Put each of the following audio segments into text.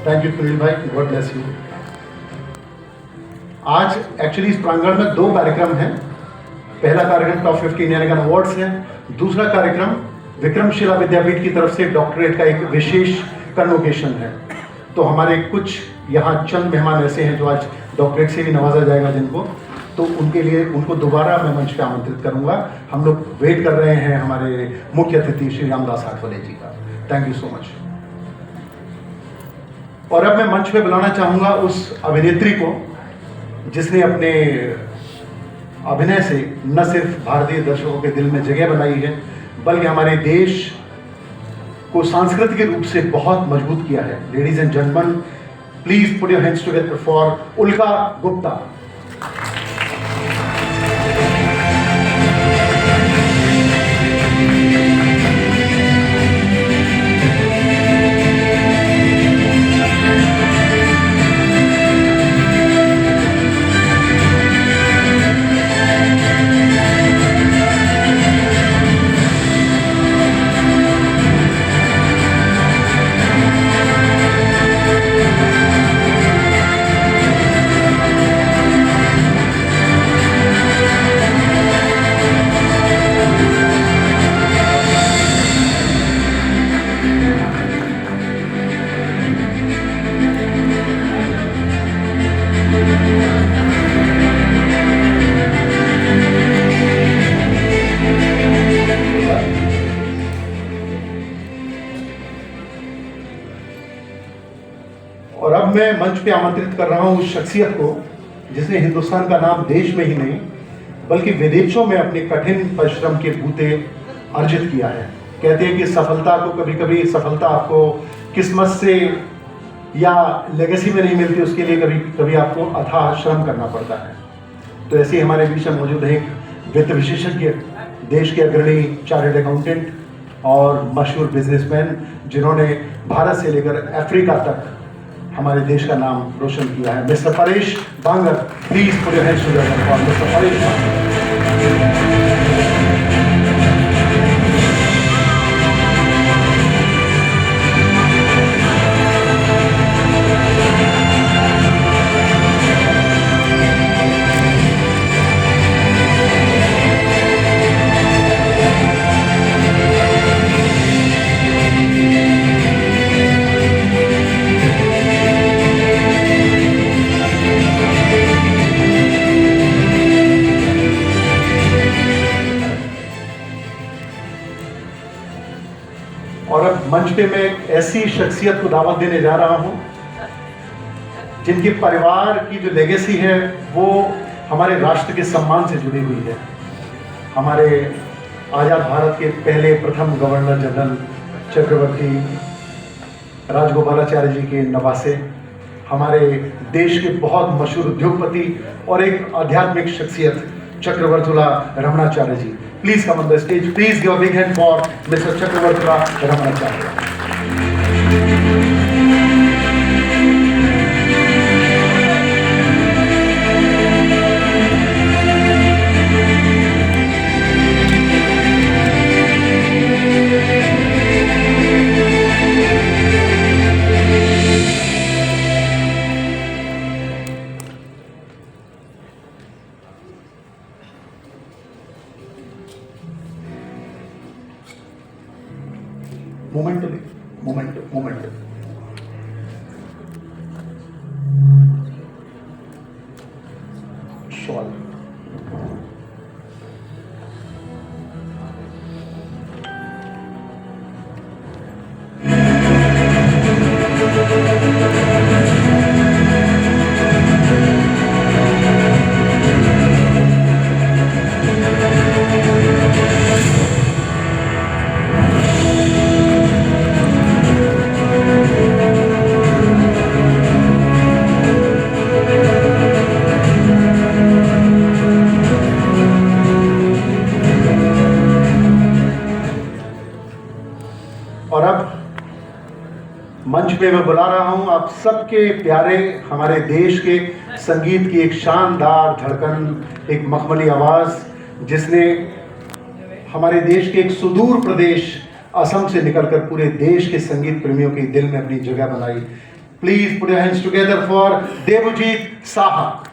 Thank you Sunil भाई, God bless you. आज actually इस प्रांगण में दो कार्यक्रम हैं। पहला कार्यक्रम टॉप 50 इंडियन अवार्ड्स है, दूसरा कार्यक्रम विक्रमशिला विद्यापीठ की तरफ से डॉक्टरेट का एक विशेष कन्वोकेशन है। तो हमारे कुछ यहाँ चंद मेहमान ऐसे हैं जो आज डॉक्टरेट से भी नवाजा जाएगा जिनको, तो उनके लिए उनको दोबारा मैं मंच पे आमंत्रित करूंगा। हम लोग वेट कर रहे हैं हमारे मुख्य अतिथि श्री रामदास आठवले जी का। Thank you so much. और अब मैं मंच पे बुलाना चाहूंगा उस अभिनेत्री को जिसने अपने अभिनय से न सिर्फ भारतीय दर्शकों के दिल में जगह बनाई है, बल्कि हमारे देश को सांस्कृतिक रूप से बहुत मजबूत किया है। Ladies and gentleman, please put your hands together for उल्का गुप्ता। और अब मैं मंच पे आमंत्रित कर रहा हूं उस शख्सियत को जिसने हिंदुस्तान का नाम देश में ही नहीं बल्कि विदेशों में अपने कठिन परिश्रम के बूते अर्जित किया है। कहते हैं कि सफलता को कभी कभी सफलता आपको किस्मत से या लेगेसी में नहीं मिलती, उसके लिए कभी कभी आपको अथाह श्रम करना पड़ता है। तो ऐसे ही हमारे बीच में मौजूद है एक वित्त विशेषज्ञ, देश के अग्रणी चार्टर्ड अकाउंटेंट और मशहूर बिजनेसमैन जिन्होंने भारत से लेकर अफ्रीका तक हमारे देश का नाम रोशन किया है, mister Paresh Bangar. Please put your hands together for mister Paresh Bangar. और अब मंच पे मैं एक ऐसी शख्सियत को दावत देने जा रहा हूं जिनके परिवार की जो लेगेसी है वो हमारे राष्ट्र के सम्मान से जुड़ी हुई है। हमारे आज़ाद भारत के पहले प्रथम गवर्नर जनरल चक्रवर्ती राजगोपालाचार्य जी के नवासे, हमारे देश के बहुत मशहूर उद्योगपति और एक आध्यात्मिक शख्सियत चक्रवर्तुला रमणाचार्य जी। Please come on the stage. Please give a big hand for Mr. Chakravartula Ramanacharya. Momento. Shawl. और अब मंच पे मैं बुला रहा हूं आप सबके प्यारे हमारे देश के संगीत की एक शानदार धड़कन, एक मखमली आवाज़ जिसने हमारे देश के एक सुदूर प्रदेश असम से निकलकर पूरे देश के संगीत प्रेमियों के दिल में अपनी जगह बनाई। Please put your hands together for Devojit Saha.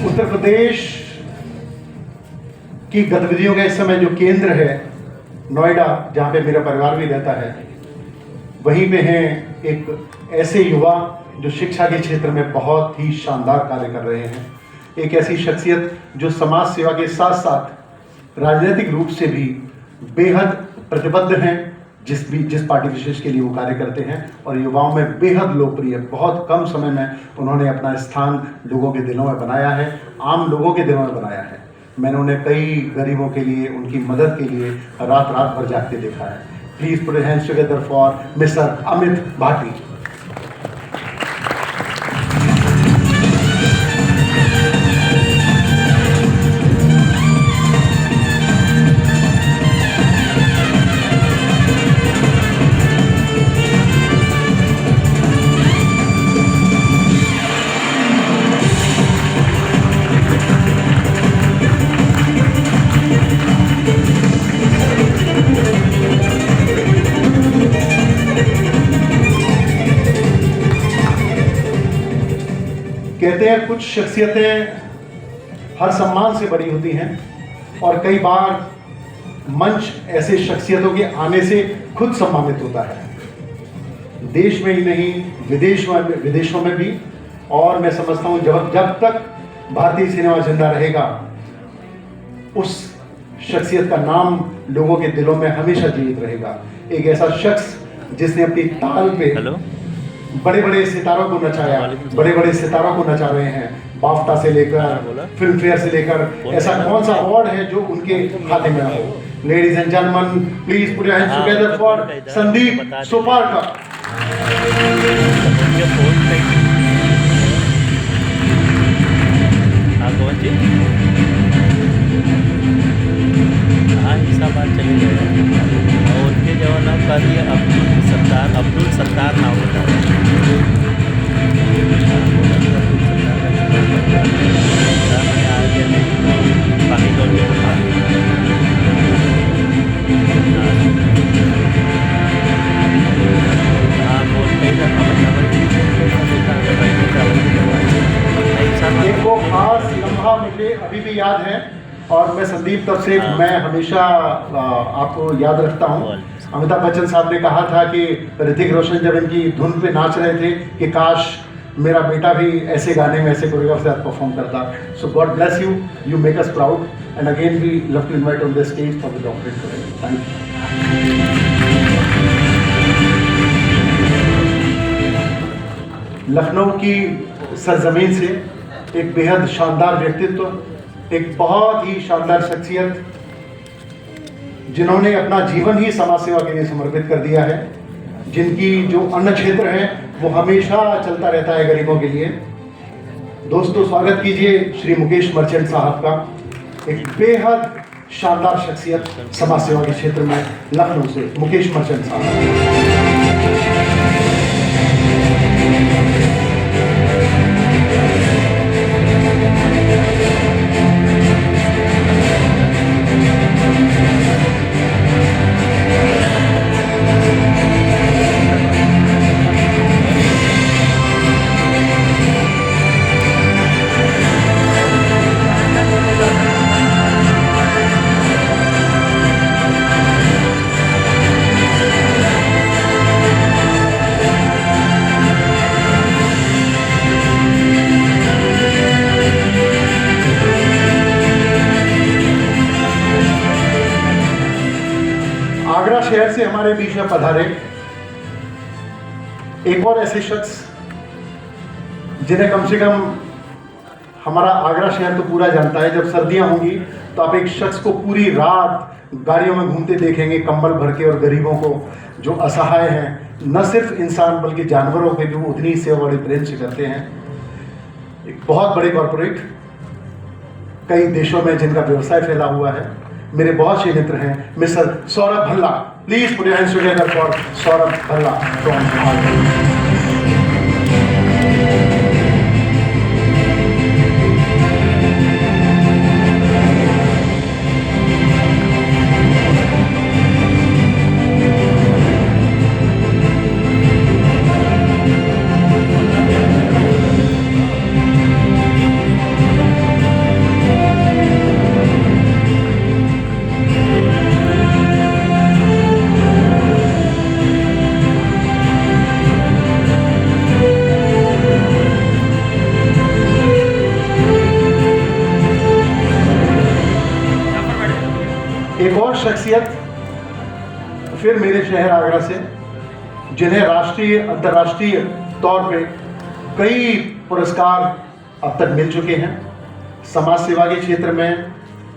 Uttar Pradesh की गतिविधियों का इस समय जो केंद्र है नोएडा, जहां पे मेरा परिवार भी रहता है, वहीं पे हैं एक ऐसे युवा जो शिक्षा के क्षेत्र में बहुत ही शानदार कार्य कर रहे हैं। एक ऐसी शख्सियत जो समाज सेवा के साथ साथ राजनीतिक रूप से भी बेहद प्रतिबद्ध हैं, जिस पार्टी विशेष के लिए वो कार्य करते हैं, और युवाओं में बेहद लोकप्रिय। बहुत कम समय में उन्होंने अपना स्थान लोगों के दिलों में बनाया है, आम लोगों के दिलों में बनाया है। मैंने उन्हें कई गरीबों के लिए, उनकी मदद के लिए रात रात भर जागते देखा है। Please put your hands together for mister Amit Bhati. कहते हैं कुछ शख्सियतें हर सम्मान से बड़ी होती हैं, और कई बार मंच ऐसे शख्सियतों के आने से खुद सम्मानित होता है, देश में ही नहीं विदेशों में भी। और मैं समझता हूं जब तक भारतीय सिनेमा जिंदा रहेगा, उस शख्सियत का नाम लोगों के दिलों में हमेशा जीवित रहेगा। एक ऐसा शख्स जिसने अपनी ताल पे बड़े बड़े सितारों को नचाया, बड़े बड़े सितारों को नचा रहे हैं, बाफ्टा से लेकर फिल्म फेयर से लेकर। ऐसा कौन सा अवार्ड है जो उनके खाते में हो? Ladies and gentleman, please put your hands together for Sandeep Soparkar. उनके जवानों का भी अब्दुल सत्तार नाम होता है। एक वो खास लम्हा मुझे अभी भी याद है, और मैं संदीप तब से मैं हमेशा आपको याद रखता हूँ। अमिताभ बच्चन साहब ने कहा था कि ऋतिक रोशन जब इनकी धुन पे नाच रहे थे कि काश मेरा बेटा भी ऐसे गाने में, ऐसे कोरियोग्राफ के साथ परफॉर्म करता। So God bless you, you make us proud, and again we love to invite on the stage for the doctorate today. Thank you. Lucknow की सरजमीन से एक बेहद शानदार व्यक्तित्व, एक बहुत ही शानदार शख्सियत जिन्होंने अपना जीवन ही समाज सेवा के लिए समर्पित कर दिया है, जिनकी जो अन्न क्षेत्र है वो हमेशा चलता रहता है गरीबों के लिए। दोस्तों, स्वागत कीजिए श्री मुकेश मर्चेंट साहब का, एक बेहद शानदार शख्सियत समाज सेवा के क्षेत्र में लखनऊ से, मुकेश मर्चेंट साहब। आगरा शहर से हमारे बीच में पधारे एक और ऐसे शख्स जिन्हें कम से कम हमारा आगरा शहर तो पूरा जानता है, जब सर्दियां होंगी तो आप एक शख्स को पूरी रात गाड़ियों में घूमते देखेंगे कंबल भर के, और गरीबों को जो असहाय हैं, न सिर्फ इंसान बल्कि जानवरों पे भी वो उतनी ही सेवा बड़े प्रेम से करते हैं। एक बहुत बड़े कॉरपोरेट कई देशों में जिनका व्यवसाय फैला हुआ है, मेरे बहुत से मित्र हैं। Mister Saurabh Bhalla, please put your hands together for Saurabh Bhalla from एक और शख्सियत फिर मेरे शहर आगरा से, जिन्हें राष्ट्रीय अंतर्राष्ट्रीय तौर पे कई पुरस्कार अब तक मिल चुके हैं, समाज सेवा के क्षेत्र में,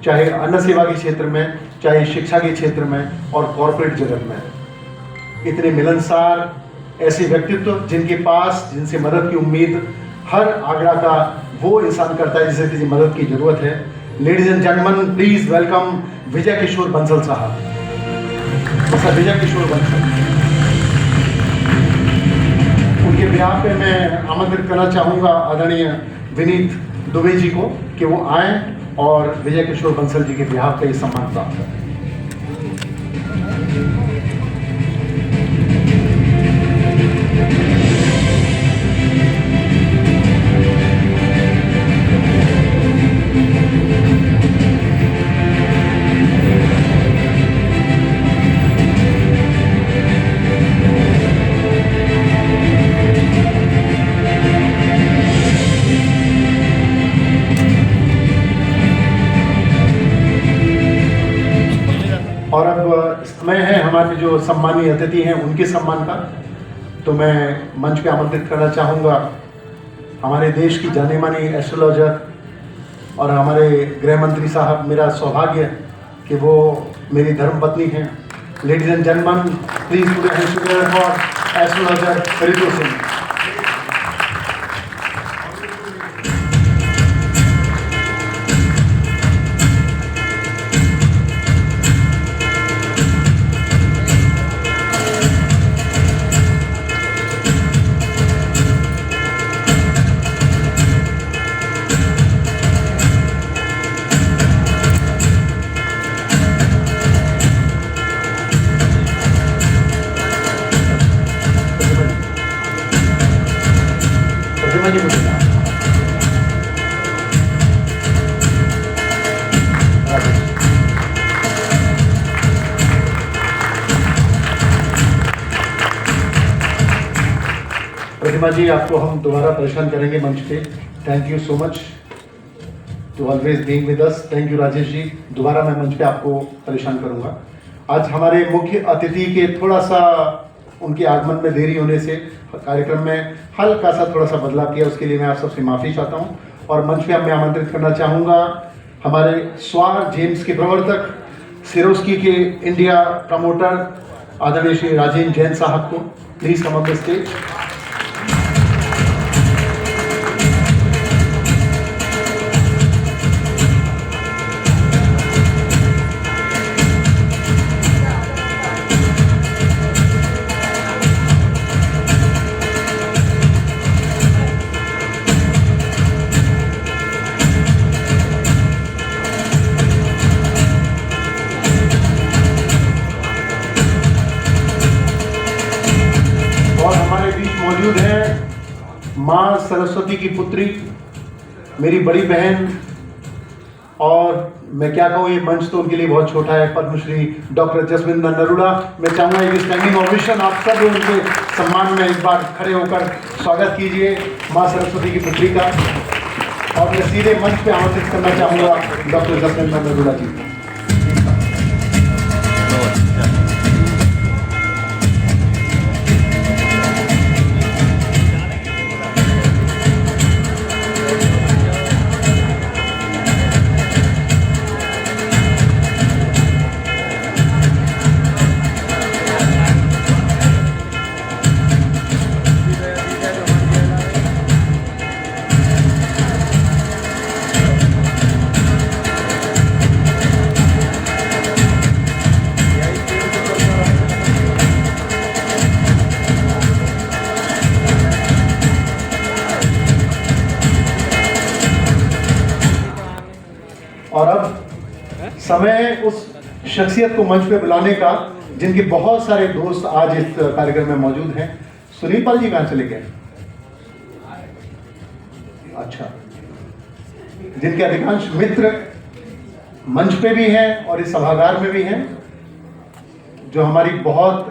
चाहे अन्न सेवा के क्षेत्र में, चाहे शिक्षा के क्षेत्र में और कॉरपोरेट जगत में। इतने मिलनसार ऐसे व्यक्तित्व जिनके पास, जिनसे मदद की उम्मीद हर आगरा का वो इंसान करता है जिसे किसी मदद की जरूरत है। Ladies and gentleman, please welcome Vijay Kishore Bansal साहब। सर विजय किशोर बंसल, उनके ब्याह पे मैं आमंत्रित करना चाहूँगा आदरणीय विनीत दुबे जी को कि वो आएँ और विजय किशोर बंसल जी के ब्याह पे सम्मान प्राप्त करें। और अब समय है हमारे जो सम्मानीय अतिथि हैं उनके सम्मान का, तो मैं मंच पे आमंत्रित करना चाहूँगा हमारे देश की जाने मानी एस्ट्रोलॉजर और हमारे गृह मंत्री साहब। मेरा सौभाग्य कि वो मेरी धर्मपत्नी हैं। Ladies and gentleman, please put your hands together for astrologer Ritu Singh. Pratima ji, आपको हम दोबारा परेशान करेंगे मंच पे। Thank you so much to always being with us. Thank you Rajesh ji, दोबारा मैं मंच पे आपको परेशान करूंगा। आज हमारे मुख्य अतिथि के थोड़ा सा उनके आगमन में देरी होने से कार्यक्रम में हल्का सा थोड़ा सा बदलाव किया, उसके लिए मैं आप सबसे माफ़ी चाहता हूं। और मंच पे मैं आमंत्रित करना चाहूँगा हमारे स्वार जेम्स के प्रवर्तक, सिरोस्की के इंडिया प्रमोटर आदरणीय श्री राजेंद्र जैन साहब को। Please come on the stage. मौजूद है माँ सरस्वती की पुत्री, मेरी बड़ी बहन, और मैं क्या कहूँ, ये मंच तो उनके लिए बहुत छोटा है, पद्मश्री डॉक्टर जसविंदर नरूला। मैं चाहूँगा एक स्टैंडिंग ओवेशन आप सब उनके सम्मान में एक बार खड़े होकर स्वागत कीजिए माँ सरस्वती की पुत्री का। और मैं सीधे मंच पे आमंत्रित करना चाहूँगा डॉक्टर जसविंदर नरूला जी को। और अब समय उस शख्सियत को मंच पे बुलाने का जिनके बहुत सारे दोस्त आज इस कार्यक्रम में मौजूद हैं। सुनील पाल जी कहाँ चले गए? अच्छा, जिनके अधिकांश मित्र मंच पे भी हैं और इस सभागार में भी हैं, जो हमारी बहुत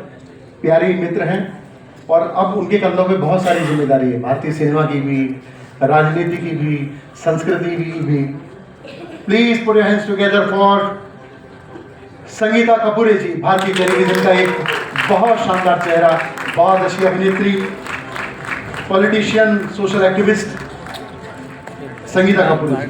प्यारी मित्र हैं, और अब उनके कंधों पे बहुत सारी जिम्मेदारी है, भारतीय सिनेमा की भी, राजनीति की भी, संस्कृति की भी। Please put your hands together for Sangeeta Kapure ji, भारतीय टेलीविजन का एक बहुत शानदार चेहरा, बहुत अच्छी अभिनेत्री, politician, social activist Sangeeta Kapure जी।